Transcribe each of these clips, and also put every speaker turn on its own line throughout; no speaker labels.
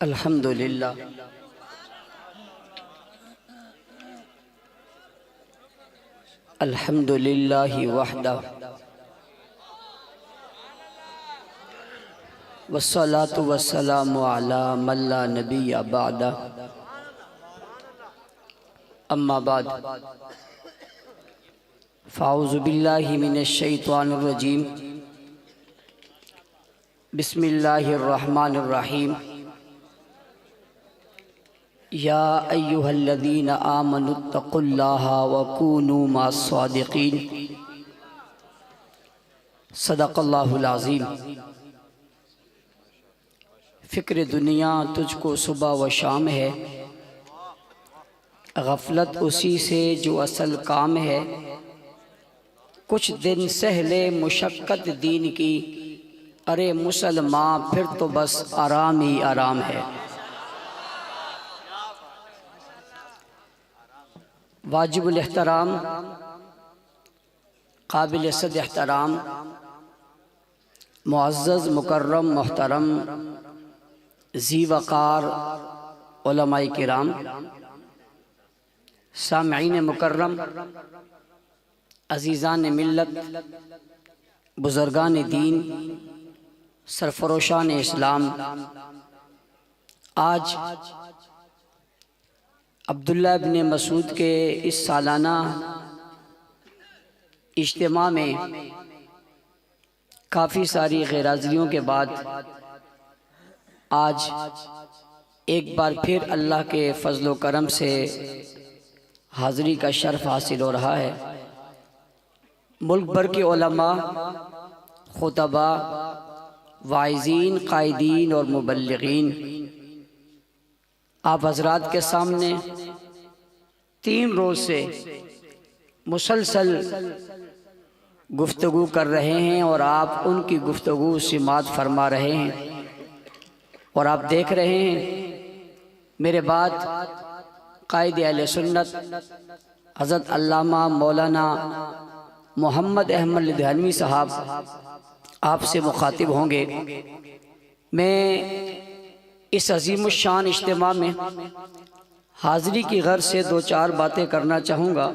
الحمدللہ الحمدللہ وحدہ والصلاة والسلام علی من لا نبی بعدہ اما بعد فاعوذ باللہ من الشیطان الرجیم بسم اللہ الرحمن الرحیم یا ایہا الذین آمنوا اتقوا اللہ وکونوا مع الصادقین صدق اللہ العظیم۔ فکر دنیا تجھ کو صبح و شام ہے، غفلت اسی سے جو اصل کام ہے، کچھ دن سہلے مشقت دین کی، ارے مسلمان پھر تو بس آرام ہی آرام ہے۔ واجب الاحترام، قابل صد احترام، معزز مکرم محترم ذی وقار علماء کرام، سامعین مکرم، عزیزان ملت، بزرگان دین، سرفروشان اسلام، آج عبداللہ ابن مسعود کے اس سالانہ اجتماع میں کافی ساری غیرحاضریوں کے بعد آج ایک بار پھر اللہ کے فضل و کرم سے حاضری کا شرف حاصل ہو رہا ہے۔ ملک بھر کے علماء، خطباء، واعظین، قائدین اور مبلغین آپ حضرات کے سامنے 3 روز سے مسلسل گفتگو کر رہے ہیں اور آپ ان کی گفتگو سماعت فرما رہے ہیں، اور آپ دیکھ رہے ہیں میرے بعد قائد اہل سنت حضرت علامہ مولانا محمد احمد لدھیانوی صاحب آپ سے مخاطب ہوں گے۔ میں اس عظیم الشان اجتماع میں حاضری کی غرض سے 2-4 باتیں کرنا چاہوں گا،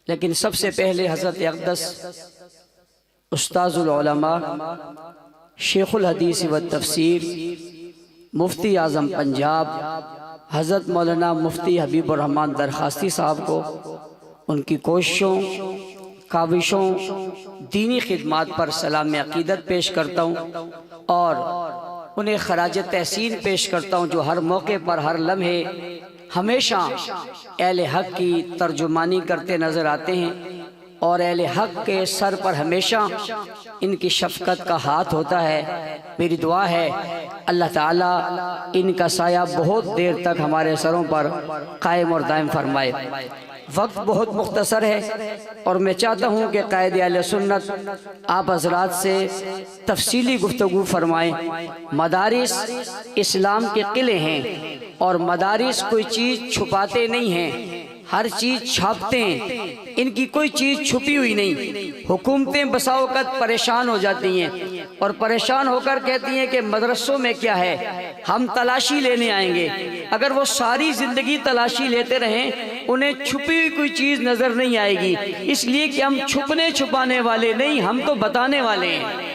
لیکن سب سے پہلے حضرت اقدس استاذ العلماء، شیخ الحدیث والتفسیر، مفتی اعظم پنجاب حضرت مولانا مفتی حبیب الرحمن درخواستی صاحب کو ان کی کوششوں، کاوشوں، دینی خدمات پر سلام عقیدت پیش کرتا ہوں، اور انہیں خراج تحسین پیش کرتا ہوں جو ہر موقع پر، ہر لمحے ہمیشہ اہل حق کی ترجمانی کرتے نظر آتے ہیں، اور اہل حق کے سر پر ہمیشہ ان کی شفقت کا ہاتھ ہوتا ہے۔ میری دعا ہے اللہ تعالیٰ ان کا سایہ بہت دیر تک ہمارے سروں پر قائم اور دائم فرمائے۔ وقت بہت مختصر ہے اور میں چاہتا ہوں کہ قائد اہل سنت آپ حضرات سے تفصیلی گفتگو فرمائیں۔ مدارس اسلام کے قلعے ہیں، اور مدارس کوئی چیز چھپاتے نہیں ہیں، ہر چیز چھاپتے ہیں، ان کی کوئی چیز چھپی ہوئی نہیں۔ حکومتیں بسا اوقات پریشان ہو جاتی ہیں اور پریشان ہو کر کہتی ہیں کہ مدرسوں میں کیا ہے، ہم تلاشی لینے آئیں گے۔ اگر وہ ساری زندگی تلاشی لیتے رہیں انہیں چھپی ہوئی کوئی چیز نظر نہیں آئے گی، اس لیے کہ ہم چھپنے چھپانے والے نہیں، ہم تو بتانے والے ہیں۔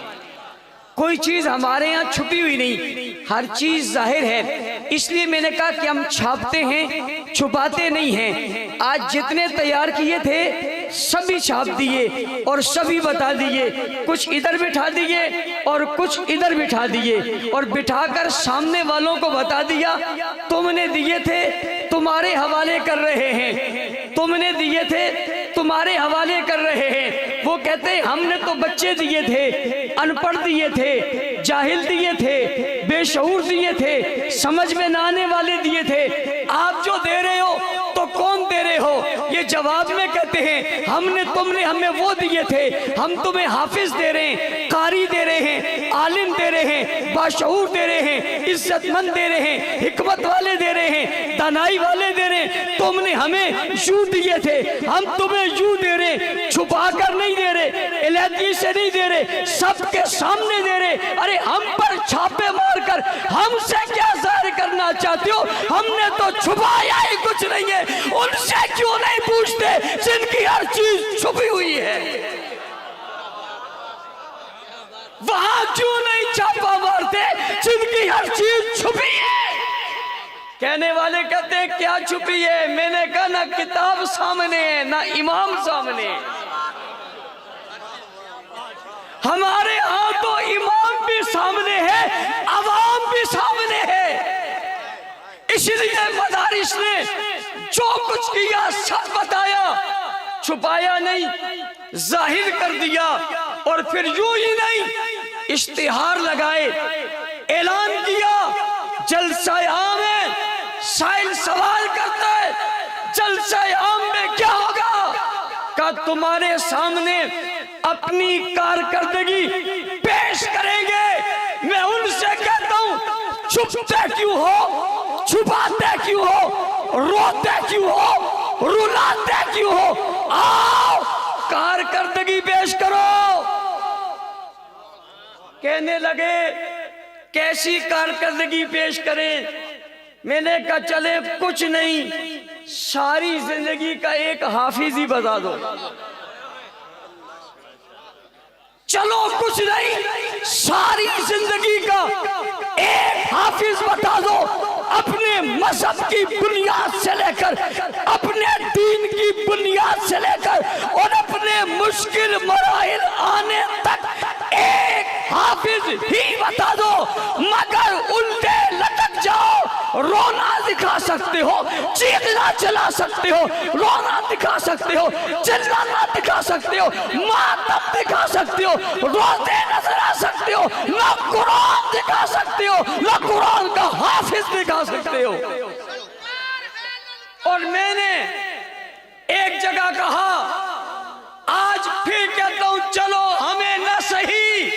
کوئی چیز ہمارے یہاں چھپی ہوئی نہیں، ہر چیز ظاہر ہے، اس لیے میں نے کہا کہ ہم چھاپتے ہیں، چھپاتے نہیں ہیں۔ آج جتنے تیار کیے تھے سبھی چھاپ دیے اور سبھی بتا دیے، کچھ ادھر بٹھا دیے اور کچھ ادھر بٹھا دیے، اور بٹھا کر سامنے والوں کو بتا دیا تم نے دیے تھے تمہارے حوالے کر رہے ہیں، تم نے دیے تھے تمہارے حوالے کر رہے ہیں۔ وہ کہتے ہیں ہم نے تو بچے دیے تھے، ان پڑھ دیے تھے، جاہل دیے تھے، بے شعور دیے تھے، سمجھ میں نہ آنے والے دیے تھے، آپ جو دے رہے ہو تو کون دے رہے ہو؟ یہ جواب میں کہتے ہیں تم نے ہمیں وہ دیے تھے، ہم تمہیں حافظ دے رہے ہیں، قاری دے رہے ہیں، عالم دے رہے ہیں، باشعور دے رہے ہیں، عزت مند دے رہے ہیں، حکمت والے دے رہے ہیں، دانائی والے دے رہے ہیں۔ تم نے ہمیں یوں دیے تھے، ہم تمہیں یوں دے رہے ہیں، چھپا کر نہیں دے رہے، علیحدگی سے نہیں دے رہے، سب کے سامنے دے رہے۔ ارے ہم پر چھاپے مار کر ہم سے کیا ظاہر کرنا چاہتے ہو؟ ہم نے تو چھپایا ہی کچھ نہیں ہے۔ ان سے کیوں نہیں پوچھتے جن کی ہر چیز چھپی ہوئی ہے؟ وہاں کیوں نہیں چھاپا مارتے جن کی ہر چیز چھپی ہے؟ کہنے والے کہتے ہیں کیا چھپی ہے؟ میں نے کہا نہ کتاب سامنے ہے، نہ امام سامنے ہے۔ ہمارے ہاں تو امام بھی سامنے ہے، عوام بھی سامنے ہے۔ اس لیے مدارس نے جو کچھ کیا سب بتایا، چھپایا نہیں، ظاہر کر دیا۔ اور پھر یوں ہی نہیں، اشتہار لگائے، اعلان کیا جلسہ عام ہے، سائل سوال کرتا ہے جلسہ عام میں کیا ہوگا؟ کہ تمہارے سامنے اپنی کارکردگی پیش کریں گے۔ میں ان سے کہتا ہوں چھپتے کیوں ہو، چھپاتے کیوں ہو، روتے کیوں ہو، رلاتے کیوں ہو؟ آؤ کارکردگی پیش کرو۔ کہنے لگے کیسی کارکردگی پیش کریں؟ میں نے کہا چلے کچھ نہیں، ساری زندگی کا ایک حافظ ہی بتا دو۔ چلو کچھ نہیں، ساری زندگی کا ایک حافظ بتا دو، اپنے مذہب کی بنیاد سے لے کر، اپنے دین کی بنیاد سے لے کر، اور اپنے مشکل مراحل آنے تک ایک حافظ ہی بتا دو۔ مگر الٹے لٹک جاؤ، رونا دکھا سکتے ہو، چیخنا چلا سکتے ہو، رونا دکھا سکتے ہو، چلانا دکھا سکتے ہو، ماتم دکھا سکتے ہو، روتے نظر آ سکتے ہو، نہ قرآن دکھا سکتے ہو، نہ قرآن کا حافظ دکھا سکتے ہو۔ اور میں نے ایک جگہ کہا، آج پھر کہتا ہوں چلو ہمیں نہ صحیح،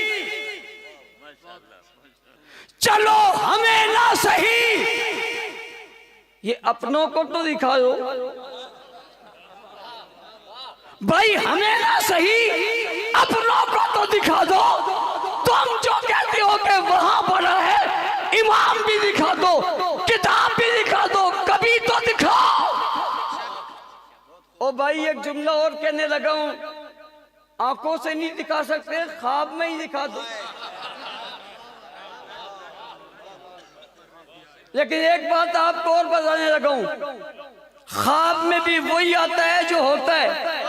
چلو ہمیں نہ صحیح، یہ اپنوں کو تو دکھا دو بھائی، ہمیں نہ صحیح اپنوں کو تو دکھا دو۔ تم جو کہتے ہو کہ وہاں پڑھا ہے، امام بھی دکھا دو، کتاب بھی دکھا دو، کبھی تو دکھاؤ۔ او بھائی ایک جملہ اور کہنے لگا ہوں، آنکھوں سے نہیں دکھا سکتے، خواب میں ہی دکھا دو۔ لیکن ایک بات آپ کو اور بتانے لگا ہوں، خواب میں بھی وہی آتا ہے جو ہوتا ہے۔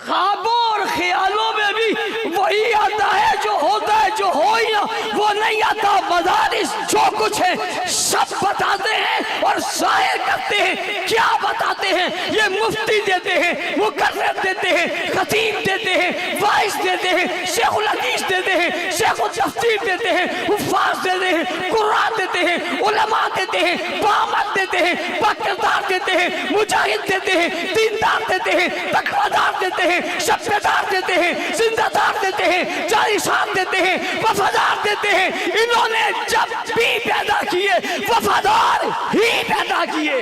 خوابوں اور خیالوں میں بھی وہی آتا ہے جو ہوتا ہے، جو ہو ہی نہ وہ نہیں آتا۔ مدارس جو کچھ ہے سب بتاتے ہیں اور ظاہر کرتے ہیں۔ کیا بتاتے ہیں؟ یہ مفتی دیتے ہیں، مقرر دیتے ہیں، خطیب دیتے ہیں، واعظ دیتے ہیں، شیخ الحدیث دیتے ہیں، شیخ التفسیر دیتے ہیں، حفاظ دیتے ہیں، قرآن دیتے ہیں، علماء دیتے ہیں، بامت دیتے ہیں، باکردار دیتے ہیں، مجاہد دیتے ہیں، دیندار دیتے ہیں، تقویدار دیتے ہیں، شبیدار دیتے ہیں، زندہ دار دیتے ہیں، جانشان دیتے ہیں، وفادار دیتے ہیں۔ انہوں نے جب بھی پیدا کیے وفادار ہی پیدا کیے۔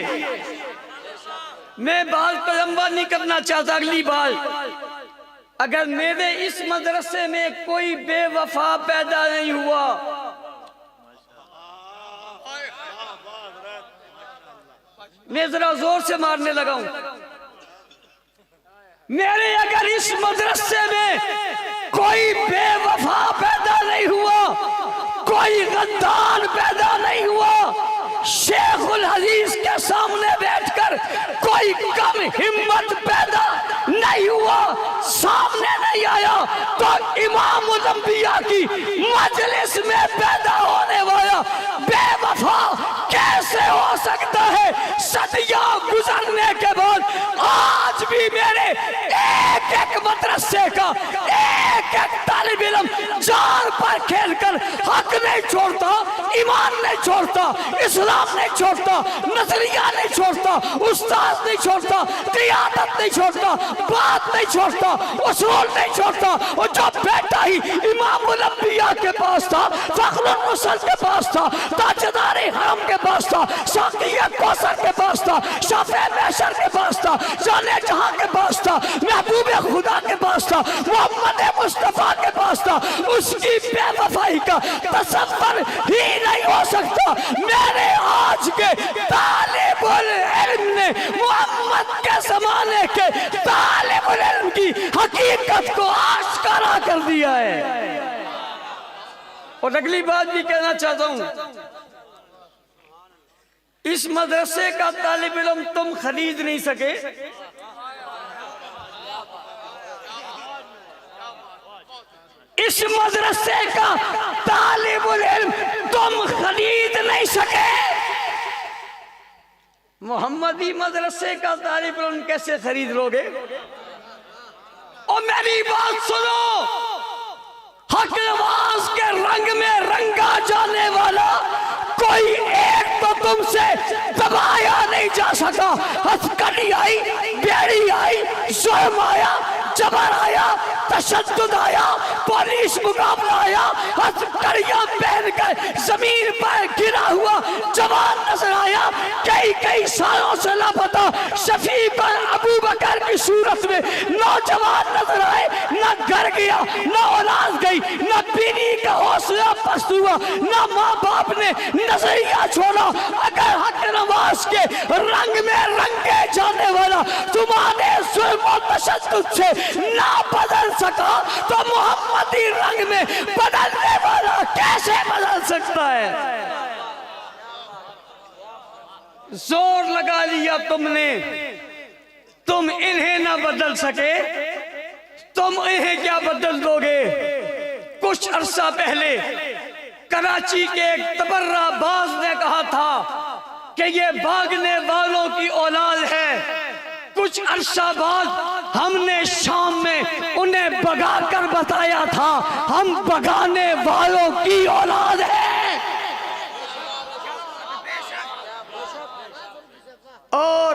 میں بات کو لمبا نہیں کرنا چاہتا، اگلی بات، اگر میرے اس مدرسے میں کوئی بے وفا پیدا نہیں ہوا، میں ذرا زور سے مارنے لگا ہوں، میرے اگر اس مدرسے میں کوئی بے وفا پیدا نہیں ہوا، کوئی غدار پیدا نہیں ہوا، شیخ الحدیث کے سامنے بیٹھ کر کوئی کم ہمت پیدا نہیں ہوا، سامنے نہیں آیا، تو امام الانبیاء کی مجلس میں پیدا ہونے والا بے وفا کیسے ہو سکتا ہے؟ صدیاں گزرنے کے بعد آج بھی میرے ایک ایک مدرسے کا ایک ایک طالب علم جان پر کھیل کر حق نہیں چھوڑتا۔ ایمان نہیں چھوڑتا، اسلام نہیں چھوڑتا، نظریہ نہیں چھوڑتا، استاد نہیں چھوڑتا، قیادت نہیں چھوڑتا، بات نہیں چھوڑتا، اصول نہیں چھوڑتا. اور جو بیٹا ہی امام الانبیاء کے پاس تھا، فخر الرسل کے پاس تھا، تاجدار حرم کے پاس تھا، ساقی کوثر کے پاس تھا، شافع محشر کے پاس تھا، جانے جہاں کے پاس تھا، محبوب خدا کے پاس تھا، محمد مصطفیٰ کے پاس تھا، اس کی بے وفائی کا تصور ہی نہیں ہو سکتا. میرے آج کے طالب العلم نے محمد کے زمانے کے طالب العلم کی حقیقت کو آشکارا کر دیا ہے. اور اگلی بات بھی کہنا چاہتا ہوں، اس مدرسے کا طالب علم تم خرید نہیں سکے، اس مدرسے کا طالب العلم تم خرید نہیں سکے. محمدی مدرسے کا طالب علم کیسے خرید لوگے؟ اور میری بات سنو، حق نواز کے رنگ میں رنگا جانے والا کوئی ایک تو تم سے دبایا نہیں جا سکا. ہتھکڑی آئی، بیڑی آئی، ظلم آیا، جبر آیا، تشدد آیا، پولیس مقابلہ آیا، ہتھکڑیاں پہن کر زمین پر گرا ہوا جوان نظر آیا، کئی سالوں سے لاپتہ شفیق ابو بکر کی صورت میں نوجوان نظر آئے. نہ گھر گیا، نہ اولاد گئی، نہ بیوی کا حوصلہ پست ہوا، نہ ماں باپ نے نظریہ چھوڑا. اگر حق نواز کے رنگ میں رنگے جانے والا تمہارے ظلم و تشدد سے نہ بدل سکا تو محمدی رنگ میں بدلنے والا کیسے بدل سکتا ہے؟ زور لگا لیا تم نے، تم انہیں نہ بدل سکے، تم انہیں کیا بدل دو گے؟ کچھ عرصہ پہلے کراچی کے ایک تبرہ باز نے کہا تھا کہ یہ بھاگنے والوں کی اولاد ہے. کچھ عرصہ بعد ہم نے شام میں انہیں بگا کر بتایا تھا ہم بگانے والوں کی اولاد ہیں. اور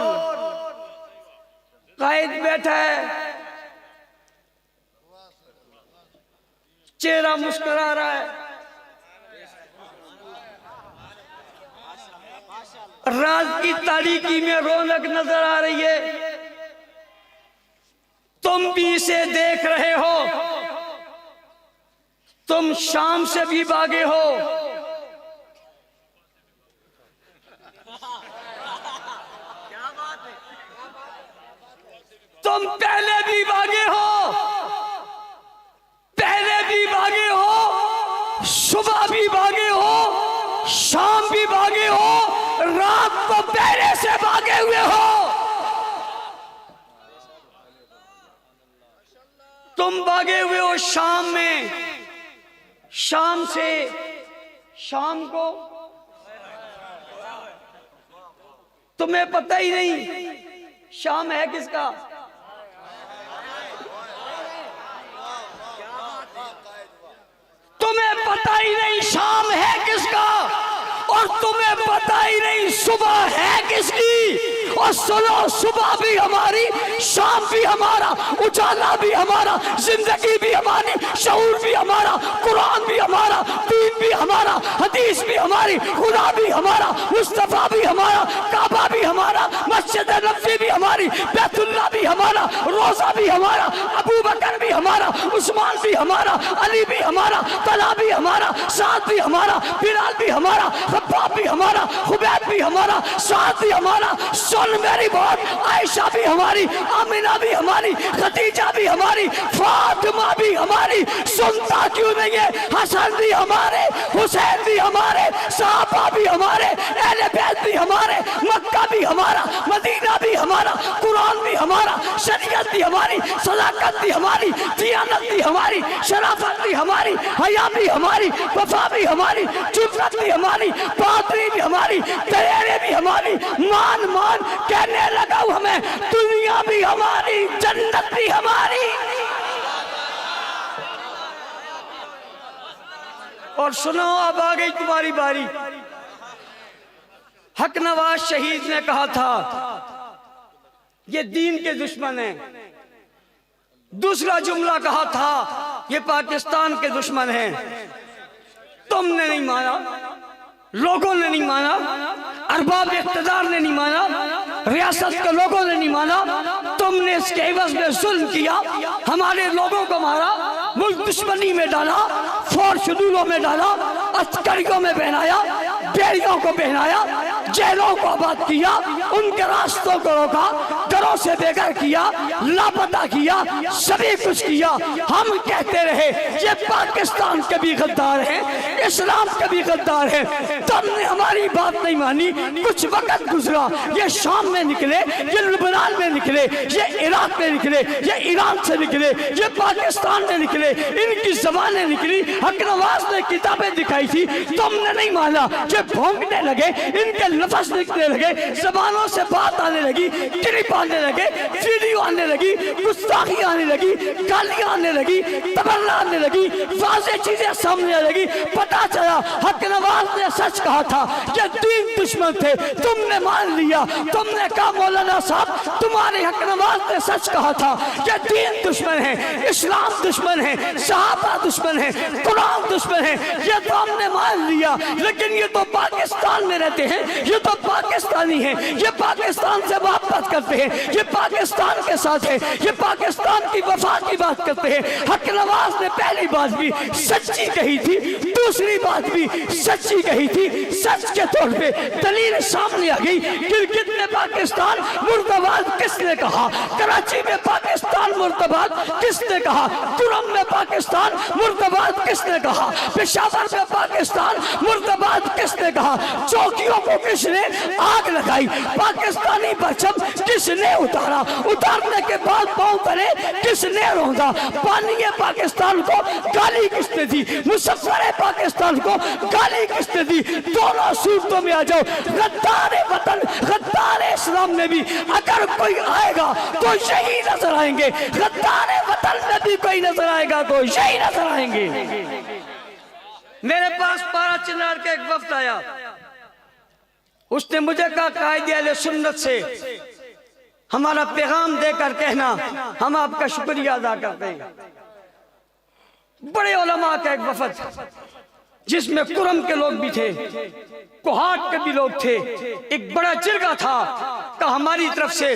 قائد بیٹھا ہے، چہرہ مسکرا رہا ہے، رات کی تاریکی میں رونق نظر آ رہی ہے. تم بھی اسے دیکھ رہے ہو، تم شام سے بھی بھاگے ہو، تم پہلے بھی بھاگے ہو، پہلے بھی بھاگے ہو، صبح بھی بھاگے ہو، شام بھی بھاگے ہو، رات کو پہلے سے بھاگے ہوئے ہو. تم بھاگے ہوئے ہو شام میں، شام سے شام کو تمہیں پتہ ہی نہیں شام ہے کس کا. تمہیں پتہ ہی نہیں شام ہے کس کا، اور تمہیں پتہ ہی نہیں صبح ہے کس کی. اور سنو، صبح بھی ہماری، شام بھی ہمارا، اجالا بھی ہمارا، زندگی بھی ہماری، شعور بھی ہمارا، قرآن بھی ہمارا، دین بھی ہمارا، حدیث بھی ہماری، خدا بھی ہمارا، مصطفیٰ بھی ہمارا، کعبہ بھی ہمارا، مسجد نبوی بھی ہماری، بیت اللہ بھی ہمارا، روزہ بھی ہمارا، ابو بکر بھی ہمارا، عثمان بھی ہمارا، علی بھی ہمارا، طلحہ بھی ہمارا، سعد بھی ہمارا، بلال بھی ہمارا، خباب بھی ہمارا، خبیب بھی ہمارا، سعد بھی ہمارا. سن میری بات، عائشہ بھی ہماری، آمینہ بھی ہماری، خدیجہ بھی ہماری، فاطمہ بھی ہماری. سنتا کیوں نہیں ہے؟ حسن بھی ہمارے، حسین بھی ہمارے، صحابہ بھی ہمارے، اہل بیت بھی ہمارے، مکہ بھی ہمارا، مدینہ بھی ہمارا، قرآن بھی ہمارا، شریعت بھی ہماری، صداقت بھی ہماری، دیانت بھی ہماری، شرافت بھی ہماری، حیا بھی ہماری، وفا بھی ہماری، جرأت بھی ہماری، بہادری بھی ہماری، دلیری بھی ہماری. مان مان کہنے لگا ہمیں دنیا بھی ہماری، جنت بھی ہماری.
اور سنو اب آ گئی تمہاری باری۔ حق نواز شہید نے کہا تھا یہ دین کے دشمن ہیں، دوسرا جملہ کہا تھا یہ پاکستان کے دشمن ہیں۔ تم نے نہیں مانا، لوگوں نے نہیں مانا، ارباب اقتدار نے نہیں مانا، ریاست کے لوگوں نے نہیں مانا، تم نے اس کے عوض میں ظلم کیا، ہمارے لوگوں کو مارا، ملک دشمنی میں ڈالا، فوج شدولوں میں ڈالا، عسکریوں میں پہنایا، بیڑیوں کو پہنایا، جیلوں کو آباد کیا، ان کے راستوں کو روکا، گھروں سے بے گھر کیا، لاپتہ کیا، سبھی کچھ کیا۔ ہم کہتے رہے یہ پاکستان کے بھی غدار ہیں، اسلام کے بھی غدار ہیں، تم نے ہماری بات نہیں مانی۔ کچھ وقت گزرا، یہ شام میں نکلے، یہ لبنان میں نکلے، یہ عراق میں نکلے، یہ ایران سے نکلے، یہ پاکستان میں نکلے، ان کی زبانیں نکلی، حق نواز نے کتابیں دکھائی تھی، تم نے نہیں مانا، یہ بھونکنے لگے، ان کے لفظ نکلنے لگے، زبانوں سے بات آنے لگی، کلپ آنے لگے، ویڈیو آنے لگی، گستاخی آنے لگی، گالیاں آنے لگی، تبرہ آنے لگی، واضح چیزیں سامنے آنے لگی۔ پتا چلا حق نواز نے سچ کہا تھا، یہ دین دشمن تھے، تم نے مان لیا، تم نے کہا مولانا صاحب تمہارے حق نواز نے سچ کہا تھا، یہ دین دشمن ہے، اسلام دشمن ہے، صحابہ دشمن ہے، قرآن دشمن ہے، یہ تو ہم نے مان لیا، لیکن یہ تو پاکستان میں رہتے ہیں، یہ تو پاکستانی ہیں، یہ پاکستان سے محبت کرتے ہیں، یہ پاکستان کے ساتھ ہیں، یہ پاکستان کی وفا کی بات کرتے ہیں۔ حق نواز نے پہلی بات بھی سچی کہی تھی، دوسری بات بھی سچی کہی تھی، سچ کے طور پہ دلیل سامنے آ گئی۔ گلگت میں پاکستان مرد آباد کس نے کہا؟ کراچی میں پاکستان مرد آباد کس نے کہا؟ کرم میں پاکستان مرد آباد کس نے کہا؟ پشاور میں پاکستان مرد آباد کس نے کہا؟ چوکیوں کو کس نے آگ لگائی؟ پاکستانی پرچم کس نے اتارا؟ اتارنے کے بعد پاؤں تلے کس نے روندا؟ پانی پاکستان کو گالی کس نے دی؟ مسفر پاکستان کو گالی کس نے دی؟ دونوں صورتوں میں آ جاؤ، غدار وطن غدار اسلام میں بھی اگر کوئی آئے گا تو یہی نظر آئیں گے، غدار وطن میں بھی کوئی نظر آئے گا تو یہی نظر آئیں گے۔ میرے پاس پارا چنار کا ایک وفد آیا، اس نے مجھے کہا قائد اہل سنت سے ہمارا پیغام دے کر کہنا ہم آپ کا شکریہ ادا کرتے ہیں۔ بڑے علماء کا ایک وفد جس میں کرم کے لوگ بھی تھے، کوہاٹ کے بھی لوگ تھے، ایک بڑا جرگہ تھا کہ ہماری طرف سے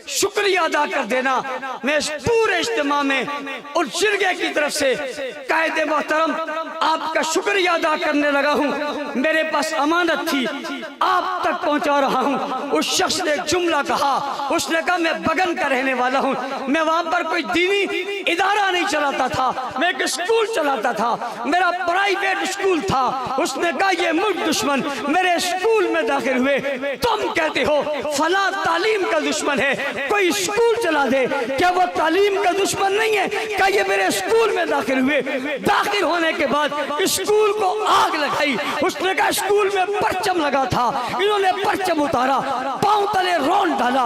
شکریہ ادا کر دینا۔ میں اس پورے اجتماع میں اور جرگے کی طرف سے قائد محترم آپ کا شکریہ ادا کرنے لگا ہوں۔ میرے پاس امانت تھی، آپ تک پہنچا رہا ہوں۔ اس شخص نے ایک جملہ کہا، اس نے کہا میں بگن کا رہنے والا ہوں، میں وہاں پر کوئی دینی ادارہ نہیں چلاتا تھا، میں ایک اسکول چلاتا تھا، میرا پرائیویٹ اسکول تھا۔ اس نے کہا یہ ملک دشمن میرے اسکول میں داخل ہوئے، تم کہتے ہو فلاں تعلیم کا دشمن ہے، کوئی اسکول چلا دے، کیا وہ تعلیم کا دشمن نہیں ہے؟ کہ یہ میرے اسکول میں داخل ہوئے، داخل ہونے کے بعد اسکول کو آگ لگائی۔ اس نے کہا اسکول میں پرچم لگا تھا، انہوں نے پرچم اتارا، پاؤں تلے رون ڈالا،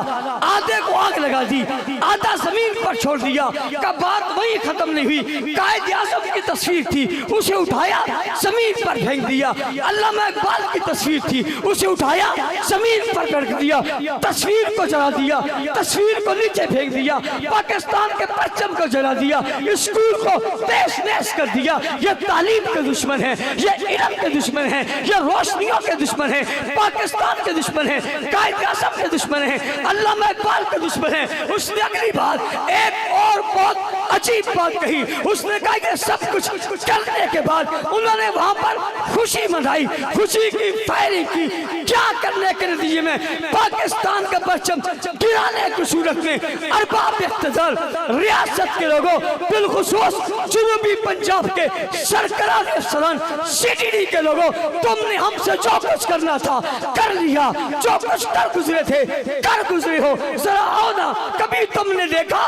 آدھے کو آگ لگا دی، آدھا زمین پر چھوڑ دیا۔ کہ بات وہی ختم نہیں ہوئی، قائد اعظم کی تصویر تھی، اسے اٹھایا زمین پر پھینک دیا۔ علامہ اقبال کی تصویر تھی، اسے اٹھایا زمین پر پھینک دیا، تصویر کو جلا دیا، تصویر کو نیچے پھینک دیا، پاکستان کے پرچم کو جلا دیا، اسکول کو تیش نیش کر دیا۔ یہ تعلیم کے دشمن ہے، یہ علم کے دشمن ہے، یہ روشنیوں کے دشمن ہے، پاکستان کے دشمن ہے، قائد اعظم کے دشمن ہے، علامہ اقبال کے دشمن ہے۔ اس نے اگلی بات ایک اور بہت عجیب بات کہی، اس نے کہا کہ سب کچھ کرنے کے بعد انہوں نے وہاں پر خوشی منائی، خوشی کی فائرنگ کی۔ کیا کرنے کے نتیجے میں پاکستان کا پرچم گرانے کی صورت میں ارباب اقتدار ریاست کے لوگوں، بالخصوص جنوبی پنجاب کے سرکرار افسران سی ٹی ڈی کے لوگوں، تم نے ہم سے جو کچھ کرنا تھا کر لیا، جو کچھ کر گزرے تھے کر گزرے ہو۔ ذرا آؤ نا، کبھی تم نے دیکھا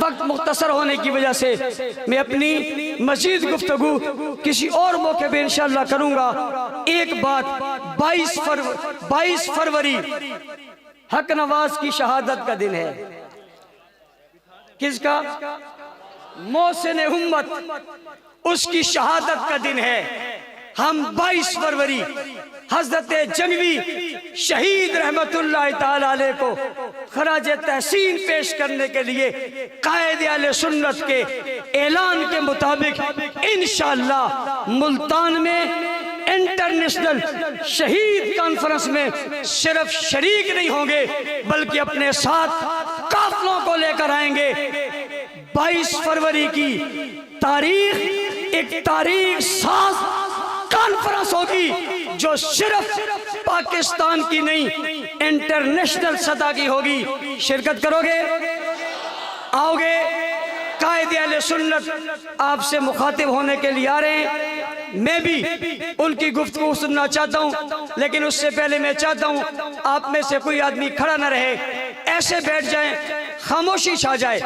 وقت مختصر ہونے کی وجہ سے میں اپنی مزید گفتگو کسی اور موقع پہ انشاءاللہ کروں گا۔ ایک بات، 22 فروری حق نواز کی شہادت کا دن ہے۔ کس کا؟ محسن امت، اس کی شہادت کا دن ہے۔ ہم 22 فروری حضرت جنگوی شہید رحمت اللہ تعالی علیہ کو خراج تحسین پیش کرنے کے لیے قائد اہل سنت کے اعلان کے مطابق انشاءاللہ ملتان میں انٹرنیشنل شہید کانفرنس میں صرف شریک نہیں ہوں گے بلکہ اپنے ساتھ قافلوں کو لے کر آئیں گے۔ 22 فروری کی تاریخ ایک تاریخ ساز کانفرنس ہوگی جو صرف پاکستان کی نہیں انٹرنیشنل سطح کی ہوگی۔ شرکت کرو گے؟ آؤ گے؟ قائد اہل سنت آپ سے مخاطب ہونے کے لیے آ رہے ہیں۔ میں بھی ان کی گفتگو سننا چاہتا ہوں، لیکن اس سے پہلے میں چاہتا ہوں آپ میں سے کوئی آدمی کھڑا نہ رہے، ایسے بیٹھ جائیں، خاموشی چھا جائے،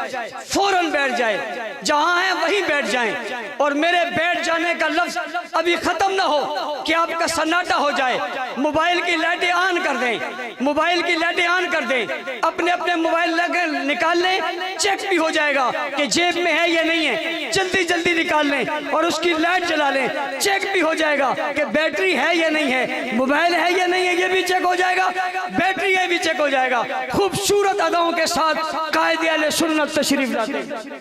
فوراً بیٹھ جائے، جہاں ہیں وہیں بیٹھ جائیں، اور میرے بیٹھ جانے کا لفظ ابھی ختم نہ ہو کہ آپ کا سناٹا ہو جائے۔ موبائل کی لائٹیں آن کر دیں، موبائل کی لائٹیں آن کر دیں، اپنے اپنے موبائل نکال لیں، چیک بھی ہو جائے گا کہ جیب میں ہے یا نہیں ہے، جلدی جلدی نکال لیں اور اس کی لائٹ جلا لیں، چیک بھی ہو جائے گا کہ بیٹری ہے یا نہیں ہے، موبائل ہے یا نہیں ہے، یہ بھی چیک ہو جائے گا، بیٹری ہے بھی چیک ہو جائے گا۔ خوبصورت اداؤں کے ساتھ قائد اہل سنت تشریف لاتے ہیں۔